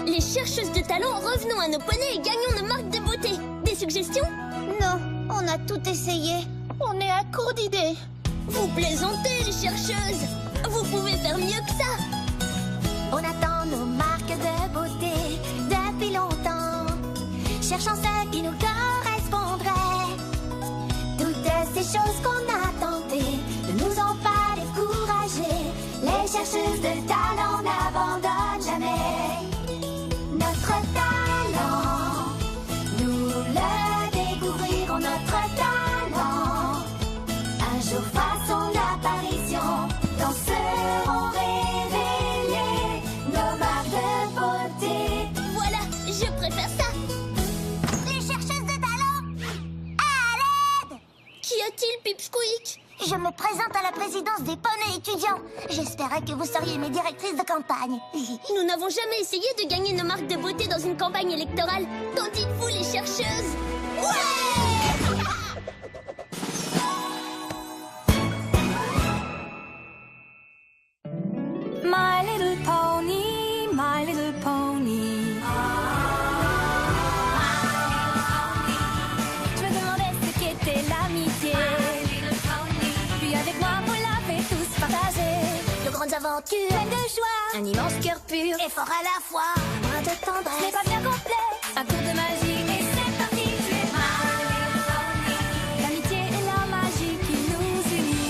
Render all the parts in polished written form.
Les chercheuses de talent, revenons à nos poneys et gagnons nos marques de beauté. Des suggestions? Non, on a tout essayé. On est à court d'idées. Vous plaisantez, les chercheuses. Vous pouvez faire mieux que ça. On attend nos marques de beauté depuis longtemps, cherchant celles qui nous correspondraient. Toutes ces choses qu'on a tentées ne nous ont pas découragés. Les chercheuses de talent n'abandonnent jamais. Notre talent, nous le découvrirons, notre talent. Un jour fera son apparition, dans seront révélées nos marques de beauté. Voilà, je préfère ça. Les chercheuses de talent, à l'aide! Qu'y a-t-il, Pipsqueak? Je me présente à la présidence des poneys étudiants. J'espérais que vous seriez mes directrices de campagne. Nous n'avons jamais essayé de gagner nos marques de beauté dans une campagne électorale. Qu'en dites-vous, les chercheuses? Ouais! My little pony, my little pony. Je me demandais ce qu'était l'amitié. Puis avec moi, vous l'avez tous partagé. De grandes aventures, Pleine de joie, un immense cœur pur et fort à la fois. Brin de ce n'est tendresse. pas bien complexe. Un tour de magie et c'est parti. Tu es my little pony. L'amitié et la magie qui nous unit.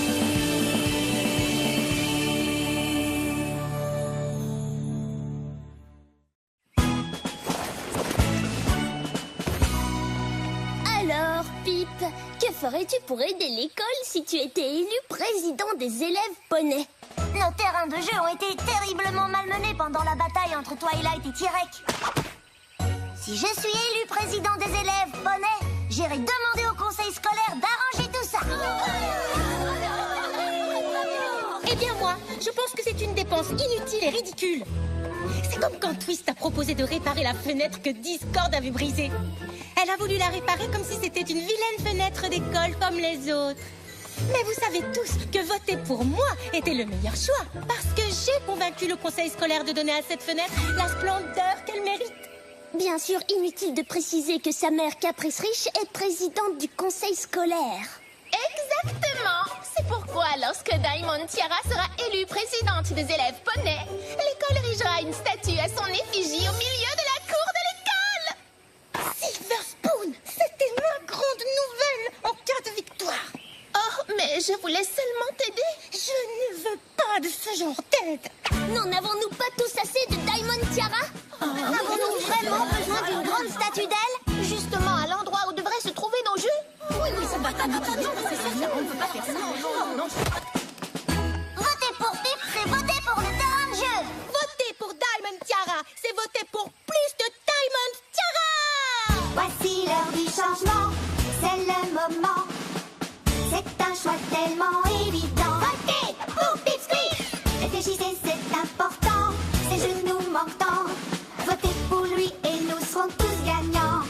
Alors, Pip, que ferais-tu pour aider l'école si tu étais élu président des élèves poneys? Nos terrains de jeu ont été terriblement malmenés pendant la bataille entre Twilight et Tyrek. Si je suis élu président des élèves poneys, j'irai demander au conseil scolaire d'arranger tout ça. Eh bien moi, je pense que c'est une dépense inutile et ridicule. C'est comme quand Twist a proposé de réparer la fenêtre que Discord avait brisée. Elle a voulu la réparer comme si c'était une vilaine fenêtre d'école comme les autres. Mais vous savez tous que voter pour moi était le meilleur choix, parce que j'ai convaincu le conseil scolaire de donner à cette fenêtre la splendeur qu'elle mérite. Bien sûr, inutile de préciser que sa mère Caprice Riche est présidente du conseil scolaire. Exactement. C'est pourquoi lorsque Diamond Tiara sera élue présidente des élèves poneys, l'école érigera une statue à son effigie au milieu de la cour de l'école. Silver Spoon, c'était ma grande nouvelle en cas de victoire. Oh, mais je voulais seulement t'aider. Je ne veux pas de ce genre d'aide. N'en avons-nous pas tous assez de Diamond Tiara? Avons-nous vraiment besoin d'une grande statue d'elle? Justement à l'endroit où devraient se trouver nos jeux. Oui, ça va. Non, c'est ça, on ne peut pas faire ça. Non. Voter pour Pip, c'est voter pour le terrain de jeu. Voter pour Diamond Tiara, c'est voter pour plus de Diamond Tiara. Voici l'heure du changement, c'est le moment. C'est un choix tellement évident. Votez pour Pipsqueak. Réfléchissez, c'est important. Ses genoux manquent tant. Votez pour lui et nous serons tous gagnants.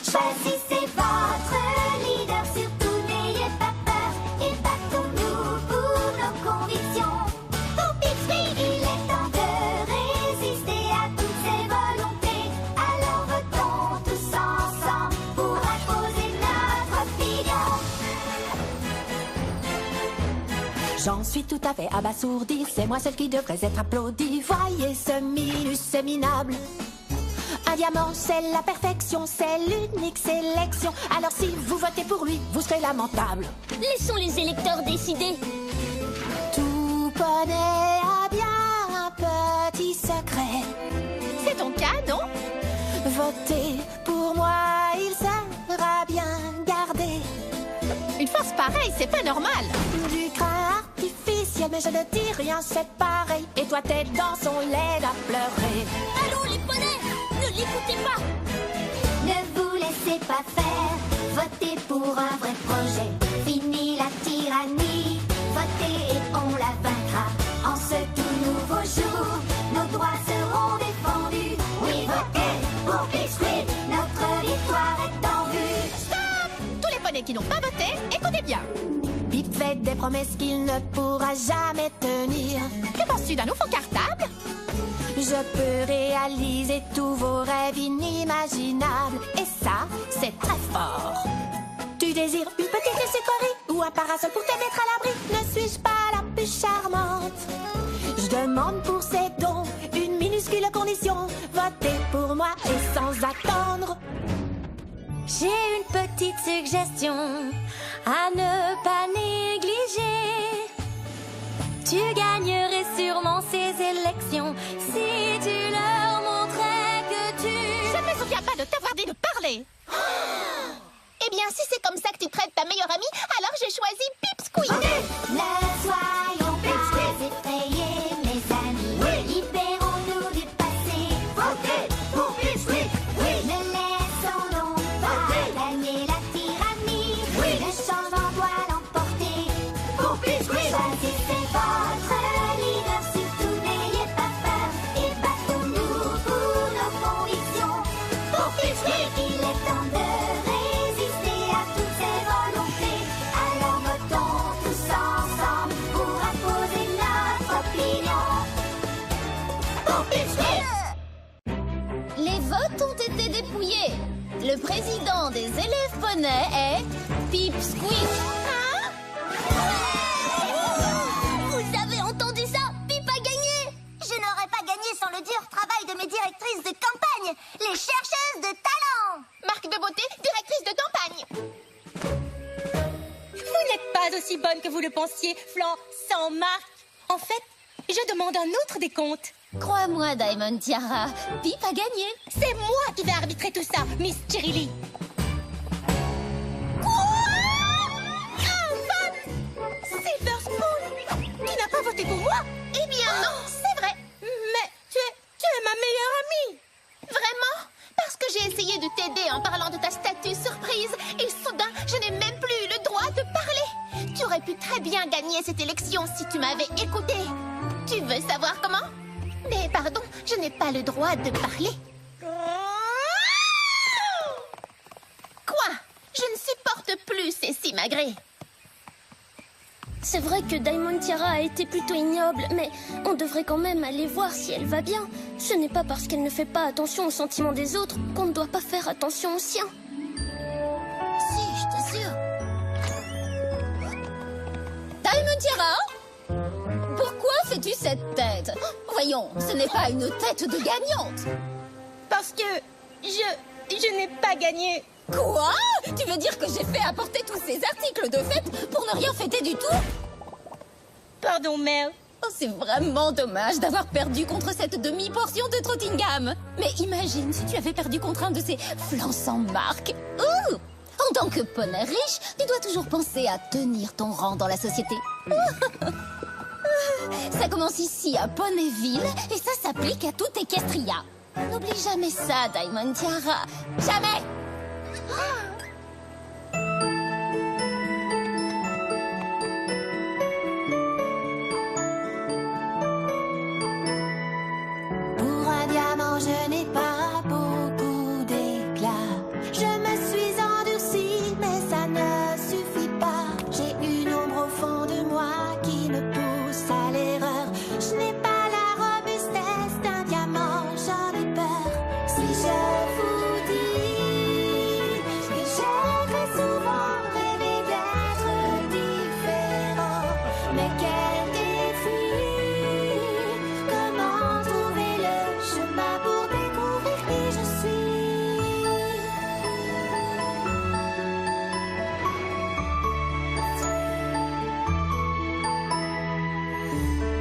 Choisissez votre leader, surtout n'ayez pas peur. Et battons-nous pour nos convictions. Pour Pipsqueak, il est temps de résister à toutes ses volontés. Alors votons tous ensemble pour imposer notre opinion. J'en suis tout à fait abasourdie. C'est moi celle qui devrait être applaudie. Voyez ce minus, c'est minable. Un diamant, c'est la perfection, c'est l'unique sélection. Alors si vous votez pour lui, vous serez lamentable. Laissons les électeurs décider. Tout poney a bien un petit secret. C'est ton cas, non? Votez pour moi, il sera bien gardé. Une force pareille, c'est pas normal. Du grain artificiel, mais je ne dis rien, c'est pareil. Et toi, tes dents sont laides à pleurer. Allons, les poneys, ne l'écoutez pas. Ne vous laissez pas faire, votez pour un vrai projet. Fini la tyrannie, votez et on la vaincra. En ce tout nouveau jour, nos droits seront défendus. Oui, votez pour Pipsqueak, notre victoire est en vue. Stop! Tous les poneys qui n'ont pas voté, écoutez bien. Pip fait des promesses qu'il ne pourra jamais tenir. Que penses-tu d'un nouveau cartable? Je peux réaliser tous vos rêves inimaginables. Et ça, c'est très fort. Tu désires une petite sucrerie ou un parasol pour te mettre à l'abri? Ne suis-je pas la plus charmante? Je demande pour ces dons une minuscule condition. Votez pour moi et sans attendre. J'ai une petite suggestion à ne pas négliger. Tu gagnerais sûrement ces élections si tu leur montrais que tu... Je ne me souviens pas de t'avoir dit de parler. Eh bien, si c'est comme ça que tu traites ta meilleure amie, alors j'ai choisi Pipsqueak. Ne soyons pas effrayés, mes amis. Libérons-nous du passé. Votez pour Pipsqueak. Ne laissons donc pas gagner la tyrannie. Le changement doit l'emporter. Pour Pipsqueak. Choisissez votre leader, surtout n'ayez pas peur. Et battons-nous pour nos convictions. Pour Pipsqueak. Il est temps de résister à toutes ces volontés. Alors votons tous ensemble pour imposer notre opinion. Pour Pipsqueak. Les votes ont été dépouillés. Le président des élèves poneys est Pipsqueak. Vous avez entendu ça? Pip a gagné. Je n'aurais pas gagné sans le dur travail de mes directrices de campagne, les chercheuses de talent. Marque de beauté, directrice de campagne. Vous n'êtes pas aussi bonne que vous le pensiez, Flan, sans marque. En fait, je demande un autre décompte. Crois-moi, Diamond Tiara, Pip a gagné. C'est moi qui vais arbitrer tout ça, Miss Chirilly. Silver Spoon, tu n'as pas voté pour moi? Eh bien non, c'est vrai. Mais tu es ma meilleure amie. Vraiment? Parce que j'ai essayé de t'aider en parlant de ta statue surprise et soudain, je n'ai même plus eu le droit de parler. Tu aurais pu très bien gagner cette élection si tu m'avais écouté. Tu veux savoir comment? Mais pardon, je n'ai pas le droit de parler. Quoi? Je ne supporte plus ces simagrées. C'est vrai que Diamond Tiara a été plutôt ignoble, mais on devrait quand même aller voir si elle va bien. Ce n'est pas parce qu'elle ne fait pas attention aux sentiments des autres qu'on ne doit pas faire attention aux siens. Si, je t'assure. Diamond Tiara? Pourquoi fais-tu cette tête? Voyons, ce n'est pas une tête de gagnante. Parce que je n'ai pas gagné. Quoi? Tu veux dire que j'ai fait apporter tous ces articles de fête pour ne rien fêter du tout? Pardon, Mel. Oh, c'est vraiment dommage d'avoir perdu contre cette demi-portion de Trottingham. Mais imagine si tu avais perdu contre un de ces flancs sans marque. Ouh! En tant que poney riche, tu dois toujours penser à tenir ton rang dans la société. Ça commence ici à Poneyville et ça s'applique à tout Equestria. N'oublie jamais ça, Diamond Tiara. Jamais! Pour un diamant, je n'ai pas beaucoup d'éclat. Je me suis endurcie, mais ça ne suffit pas. J'ai une ombre au fond de moi qui me pousse à l'erreur. Je n'ai pas la robustesse d'un diamant, j'en ai peur. Si je vous dis que j'ai très souvent rêvé d'être différent, mais quel défi! Comment trouver le chemin pour découvrir qui je suis?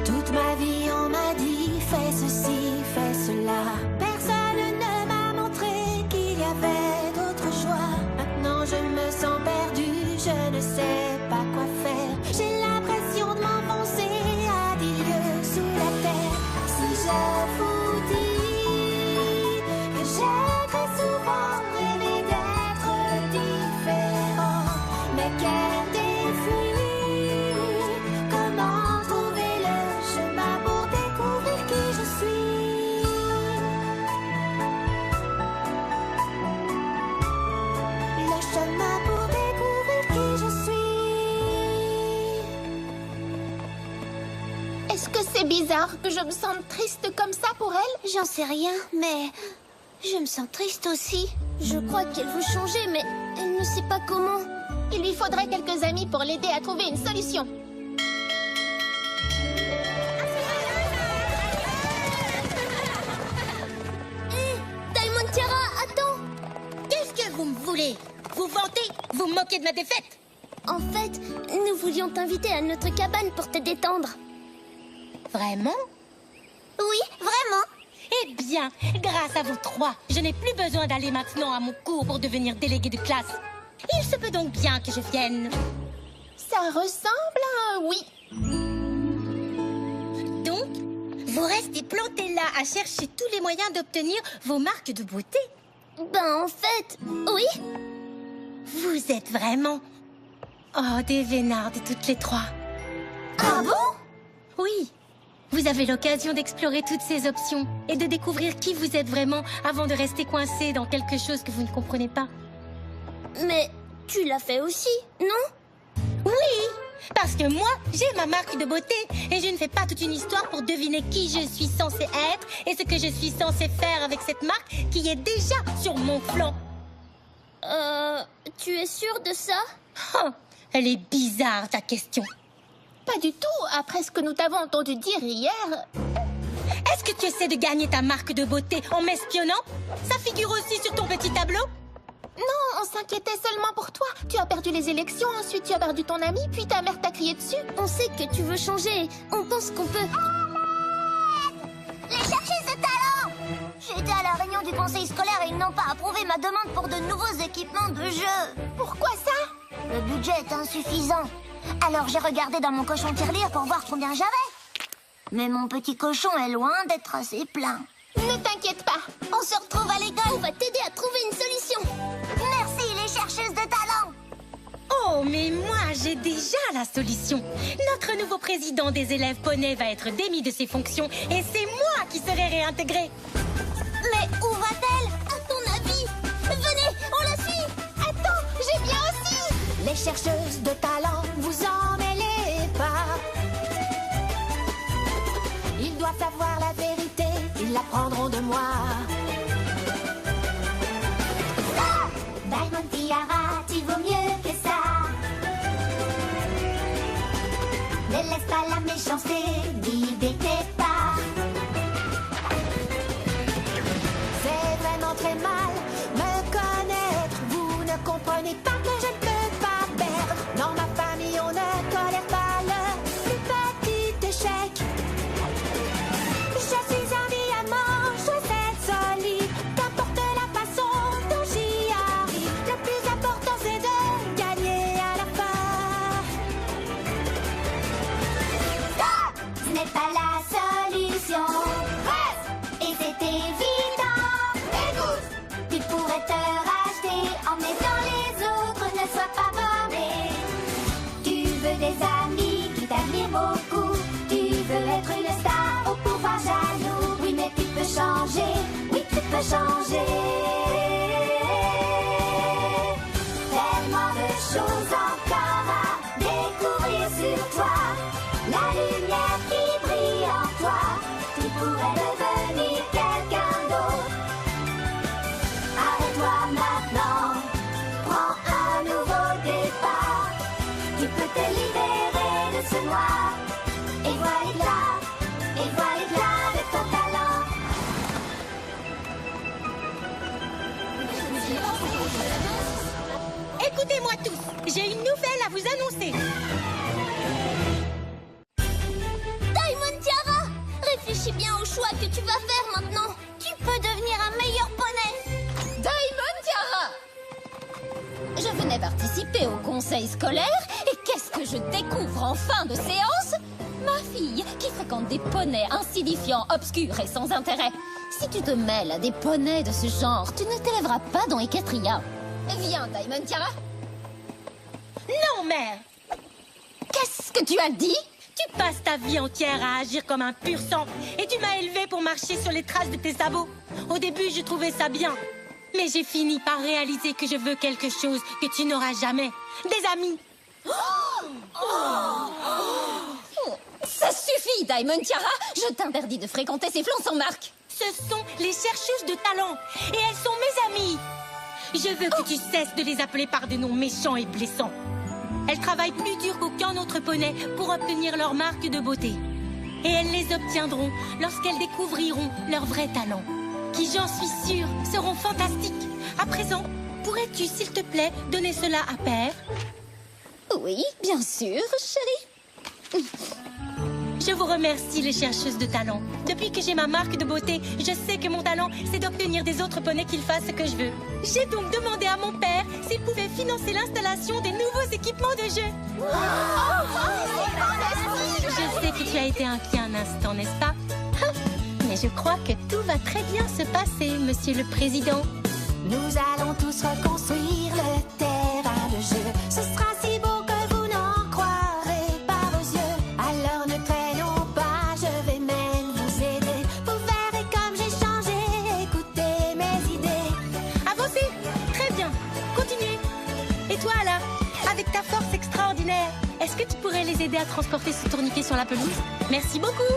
Toute ma vie on m'a dit fais ceci, fais cela. Personne ne m'a montré qu'il y avait d'autres choix. Maintenant je me sens perdue, je ne sais pas quoi faire. J'ai l'impression de m'enfoncer à 10 lieues sous la terre. Si je vous dis que j'ai très souvent rêvé d'être différent, mais quel défi! Comment trouver le chemin pour découvrir qui je suis? c'est bizarre que je me sente triste comme ça pour elle. J'en sais rien, mais je me sens triste aussi. Je crois qu'elle veut changer, mais elle ne sait pas comment. Il lui faudrait quelques amis pour l'aider à trouver une solution. Diamond Tiara, attends! Qu'est-ce que vous me voulez? Vous vantez? Vous moquez de ma défaite? En fait, nous voulions t'inviter à notre cabane pour te détendre. Vraiment? Oui, vraiment. Eh bien, grâce à vous trois, je n'ai plus besoin d'aller maintenant à mon cours pour devenir délégué de classe. Il se peut donc bien que je vienne. Ça ressemble à un oui. Donc, vous restez plantés là à chercher tous les moyens d'obtenir vos marques de beauté? Ben, en fait, oui. Vous êtes vraiment... Oh, des vénardes toutes les trois. Ah bon? Oui. Vous avez l'occasion d'explorer toutes ces options et de découvrir qui vous êtes vraiment avant de rester coincé dans quelque chose que vous ne comprenez pas. Mais tu l'as fait aussi, non? Oui, parce que moi, j'ai ma marque de beauté et je ne fais pas toute une histoire pour deviner qui je suis censé être et ce que je suis censé faire avec cette marque qui est déjà sur mon flanc. Tu es sûre de ça? Oh, elle est bizarre, ta question. Pas du tout, après ce que nous t'avons entendu dire hier. Est-ce que tu essaies de gagner ta marque de beauté en m'espionnant? Ça figure aussi sur ton petit tableau? Non, on s'inquiétait seulement pour toi. Tu as perdu les élections, ensuite tu as perdu ton ami, puis ta mère t'a crié dessus. On sait que tu veux changer. On pense qu'on peut... Les chercheuses de talent! J'ai été à la réunion du conseil scolaire et ils n'ont pas approuvé ma demande pour de nouveaux équipements de jeu. Pourquoi ça? Le budget est insuffisant. Alors j'ai regardé dans mon cochon tirelire pour voir combien j'avais. Mais mon petit cochon est loin d'être assez plein. Ne t'inquiète pas. On se retrouve à l'école. On va t'aider à trouver une solution. Merci les chercheuses de talent. Oh, mais moi, j'ai déjà la solution. Notre nouveau président des élèves poneys va être démis de ses fonctions et c'est moi qui serai réintégrée. Mais où va-t-elle? À ton avis? Venez, on la suit. Attends, j'ai bien aussi. Les chercheuses de talent, vous en mêlez pas. Ils doivent savoir la vérité, ils l'apprendront de moi. Diamond Tiara, tu vaux mieux que ça. Ne laisse pas la méchanceté guider tes pas. C'est vraiment très mal me connaître. Vous ne comprenez pas que je ne peux pas perdre. Dans ma famille, on ne tolère pas le plus petit échec. Je suis un diamant, je dois être solide. Qu'importe la façon dont j'y arrive, le plus important c'est de gagner à la fin. Ce n'est pas la solution. Et c'est évident. Écoute, tu pourrais te racheter en aidant les autres, ne sois pas borné. Tu veux des amis qui t'admirent beaucoup. Tu veux être une star au pouvoir jaloux. Oui, mais tu peux changer. Oui, tu peux changer. Tellement de choses encore à découvrir sur toi. La lumière qui brille en toi, tu pourrais devenir quelqu'un d'autre. Arrête-toi maintenant, prends un nouveau départ. Tu peux te libérer de ce noir et voir l'éclat de ton talent. Écoutez-moi tous, j'ai une nouvelle à vous annoncer. Diamond Tiara, réfléchis bien au choix que tu vas faire maintenant. Tu peux devenir un meilleur poney. Diamond Tiara! Je venais participer au conseil scolaire et qu'est-ce que je découvre en fin de séance? Ma fille, qui fréquente des poneys insignifiants, obscurs et sans intérêt. Si tu te mêles à des poneys de ce genre, tu ne t'élèveras pas dans Equestria. Viens, Diamond Tiara. Non, mère! Qu'est-ce que tu as dit? Tu passes ta vie entière à agir comme un pur sang et tu m'as élevé pour marcher sur les traces de tes sabots. Au début, je trouvais ça bien. Mais j'ai fini par réaliser que je veux quelque chose que tu n'auras jamais. Des amis. Ça suffit, Diamond Tiara. Je t'interdis de fréquenter ces flancs sans marque. Ce sont les chercheuses de talent. Et elles sont mes amies. Je veux que tu cesses de les appeler par des noms méchants et blessants. Elles travaillent plus dur qu'aucun autre poney pour obtenir leur marque de beauté. Et elles les obtiendront lorsqu'elles découvriront leur vrai talent. Qui, j'en suis sûre, seront fantastiques. À présent, pourrais-tu, s'il te plaît, donner cela à Père? Oui, bien sûr, chérie. Je vous remercie, les chercheuses de talent. Depuis que j'ai ma marque de beauté, je sais que mon talent, c'est d'obtenir des autres poneys qu'ils fassent ce que je veux. J'ai donc demandé à mon père s'il pouvait financer l'installation des nouveaux équipements de jeu. Je sais que tu as été inquiet un instant, n'est-ce pas? Mais je crois que tout va très bien se passer, Monsieur le Président. Nous allons tous reconstruire le terrain de jeu. Ce sera si beau que vous n'en croirez pas vos yeux. Alors ne traînons pas, je vais même vous aider. Vous verrez comme j'ai changé, écoutez mes idées. Avancez! Très bien. Continuez. Et toi, là, avec ta force extraordinaire, est-ce que tu pourrais les aider à transporter ce tourniquet sur la pelouse? Merci beaucoup.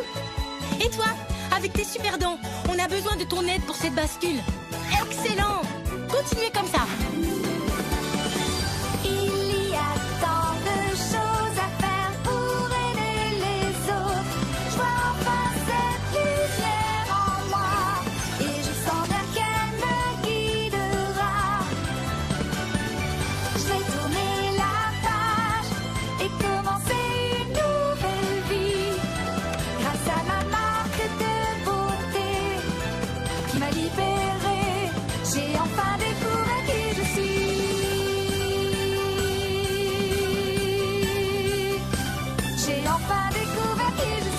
Et toi, avec tes super dents, on a besoin de ton aide pour cette bascule. Excellent! Continuez comme ça. Il y a tant de choses à faire pour aider les autres. Je vois enfin cette lumière en moi et je sens bien qu'elle me guidera. Je vais tourner la page et commencer une nouvelle vie grâce à ma marque de beauté qui m'a libérée. J'ai enfin découvert qui je suis. J'ai enfin découvert qui je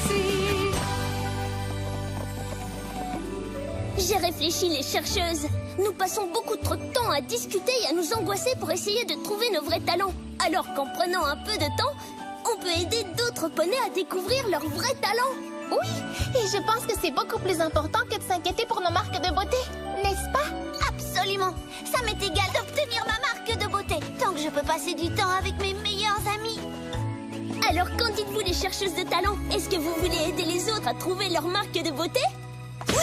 suis. J'ai réfléchi, les chercheuses. Nous passons beaucoup trop de temps à discuter et à nous angoisser pour essayer de trouver nos vrais talents. Alors qu'en prenant un peu de temps, on peut aider d'autres poneys à découvrir leurs vrais talents. Oui, et je pense que c'est beaucoup plus important que de s'inquiéter pour nos marques de beauté, n'est-ce pas? Absolument. Ça m'est égal d'obtenir ma marque de beauté, tant que je peux passer du temps avec mes meilleurs amis. Alors qu'en dites-vous, les chercheuses de talent? Est-ce que vous voulez aider les autres à trouver leur marque de beauté? Oui!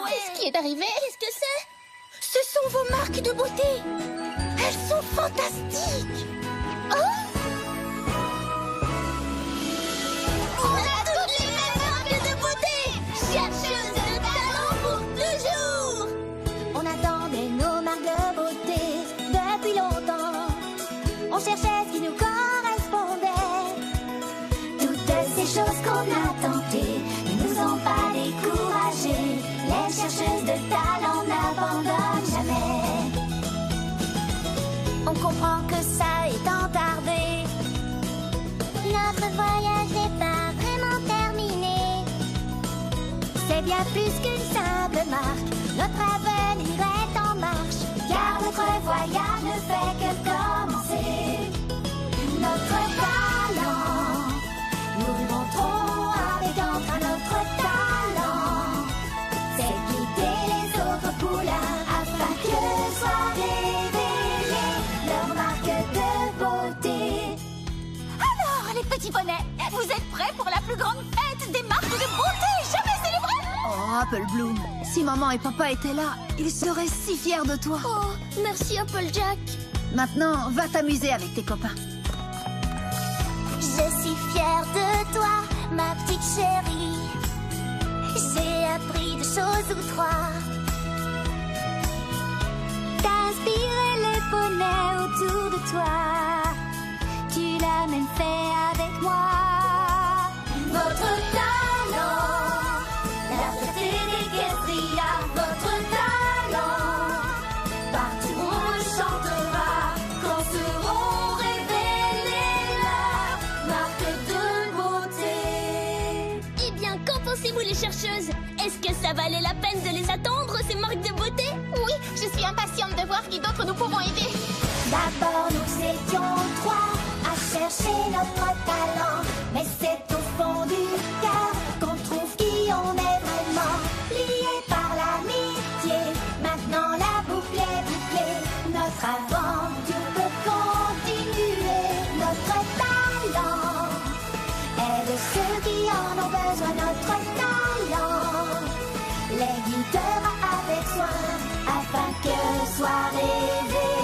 Qu'est-ce qui est arrivé? Qu'est-ce que c'est? Ce sont vos marques de beauté. Elles sont fantastiques. On a toutes les mêmes marques de beauté! Chercheuses de talent pour toujours! On attendait nos marques de beauté depuis longtemps. On cherchait ce qui nous correspondait. Toutes ces choses qu'on a tentées ne nous ont pas découragés. Les chercheuses de talent n'abandonnent jamais. On comprend que ça est entardé. Notre voyage n'est pas vraiment terminé. C'est bien plus qu'une simple marque. Notre avenir est en marche. Car notre voyage ne fait que commencer. Notre talent, nous le montrons avec entrain. Notre talent, c'est guider les autres poulains afin que soient révélées leurs marques de beauté. Alors, les petits poneys, vous êtes prêts pour la plus grande fête des marques de beauté jamais célébrée? Oh, Apple Bloom, si maman et papa étaient là, ils seraient si fiers de toi. Oh, merci Applejack. Maintenant, va t'amuser avec tes copains. Je suis fière de toi, ma petite chérie. J'ai appris 2 choses ou 3. T'as inspiré les poneys autour de toi. Tu l'as même fait avec moi. Votre talent, la fierté des guerriers. Votre talent, partout on le chantera. Quand seront révélées leurs marques de beauté. Eh bien, qu'en pensez-vous, les chercheuses? Est-ce que ça valait la peine de les attendre, ces marques de beauté? Oui, je suis impatiente de voir qui d'autre nous pourrons aider. D'abord, nous étions 3 à chercher cacher notre talent. Mais c'est au fond du cœur qu'on trouve qui on est vraiment. Liés par l'amitié, maintenant la boucle est bouclée. Notre aventure peut continuer. Notre talent est de ceux qui en ont besoin. Notre talent les guidera avec soin afin que soit rêvé.